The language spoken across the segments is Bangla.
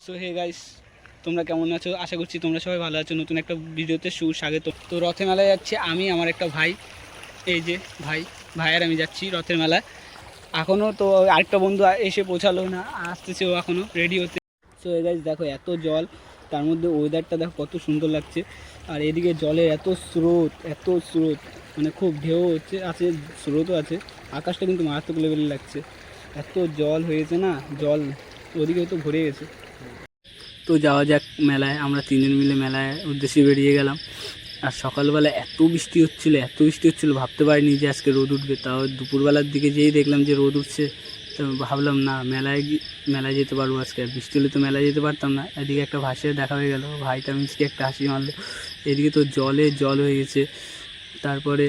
সো হে গাইস, তোমরা কেমন আছো? আশা করছি তোমরা সবাই ভালো আছো। নতুন একটা ভিডিওতে সুস্বাগত। তো রথের মেলায় যাচ্ছি আমি, আমার একটা ভাই, এই যে ভাই আর আমি যাচ্ছি রথের মেলায়। এখনও তো আরেকটা বন্ধু এসে পৌঁছালো না, আসতেছে ও এখনও রেডি হতে। সো হে গাইস দেখো, এত জল, তার মধ্যে ওয়েদারটা দেখো কত সুন্দর লাগছে। আর এদিকে জলের এত স্রোত, মানে খুব ঢেউ হচ্ছে, আছে স্রোতও আছে। আকাশটা কিন্তু মারাত্মক লেভেলে লাগছে, এত জল হয়েছে না, জল ওদিকে তো ভরে গেছে। তো যাওয়া যাক মেলায়, আমরা তিনজন মিলে মেলায় উদ্দেশ্যে বেরিয়ে গেলাম। আর সকালবেলা এত বৃষ্টি হচ্ছিলো ভাবতে পারিনি যে আজকে রোদ উঠবে। তাও দুপুরবেলার দিকে যেই দেখলাম যে রোদ উঠছে, তো ভাবলাম না মেলায় যেতে পারবো আজকে। আর বৃষ্টি হলে তো মেলায় যেতে পারতাম না। এদিকে একটা ভাসিয়ে দেখা হয়ে গেল, ভাইটা মিষ্টি একটা হাসি মারলো। এদিকে তো জল হয়ে গেছে। তারপরে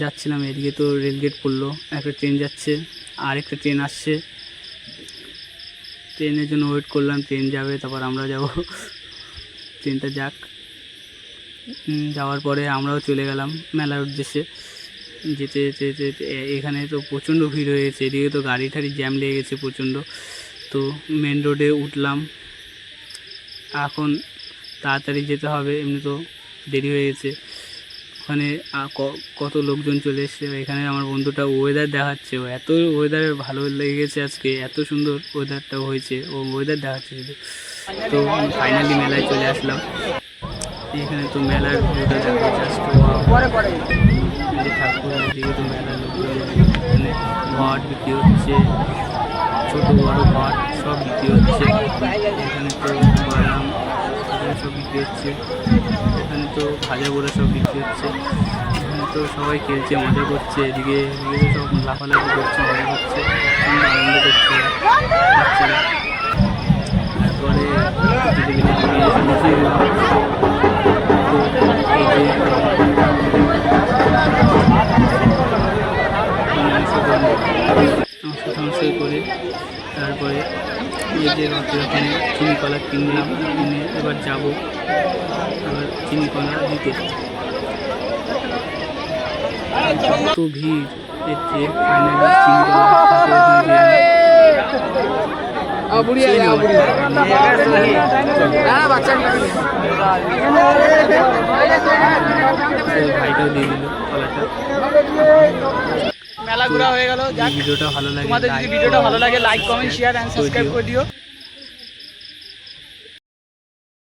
যাচ্ছিলাম, এদিকে তো রেলগেট পড়লো, একটা ট্রেন যাচ্ছে, আর একটা ট্রেন আসছে। ট্রেনের জন্য ওয়েট করলাম, ট্রেন যাবে তারপর আমরা যাব। ট্রেনটা যাক, যাওয়ার পরে আমরাও চলে গেলাম মেলার উদ্দেশ্যে। যেতে যেতে এখানে তো প্রচণ্ড ভিড় হয়ে গেছে, এদিকে তো গাড়ি ঠাড়ি জ্যাম লেগে গেছে প্রচণ্ড। তো মেন রোডে উঠলাম, এখন তাড়াতাড়ি যেতে হবে, এমনি তো দেরি হয়ে গেছে। ওখানে কত লোকজন চলে এসছে। এখানে আমার বন্ধুটা ওয়েদার দেখাচ্ছে, ও এত ওয়েদার ভালো লেগেছে আজকে, এত সুন্দর ওয়েদারটা হয়েছে, ও ওয়েদার দেখাচ্ছে শুধু। তো ফাইনালি মেলায় চলে আসলাম। এখানে তো মেলার ভিউটা দেখো জাস্ট, ঠাকুর, এদিকে তো মেলার লোকজন, এখানে ঘট বিক্রি হচ্ছে, ছোটো বড়ো ঘট সব বিক্রি হচ্ছে। এখানে তো বাদাম সব বিক্রি হচ্ছে, এখানে তো ভাজা পোড়া সব বিক্রি হচ্ছে। এখানে তো সবাই খেলছে, মজা করছে, এদিকে তো সব লাফালাফি করছে, মজা করছে, আনন্দ করছে বাচ্চারা। তারপরে সংশয় করে তারপরে এই যে রথের ওখানে চিনি কলা কিনলাম, কিনে এবার যাবো আবার চিনি কলা দিতে। কত ভিড়, এতে ফাইনালি চিনি কলা ভাইটাও দিয়ে দিল কলাটা। মেলা ঘোরা হয়ে গেল। ভিডিওটা ভালো লাগে, তোমাদের যদি ভিডিওটা ভালো লাগে like comment share and subscribe করে দিও।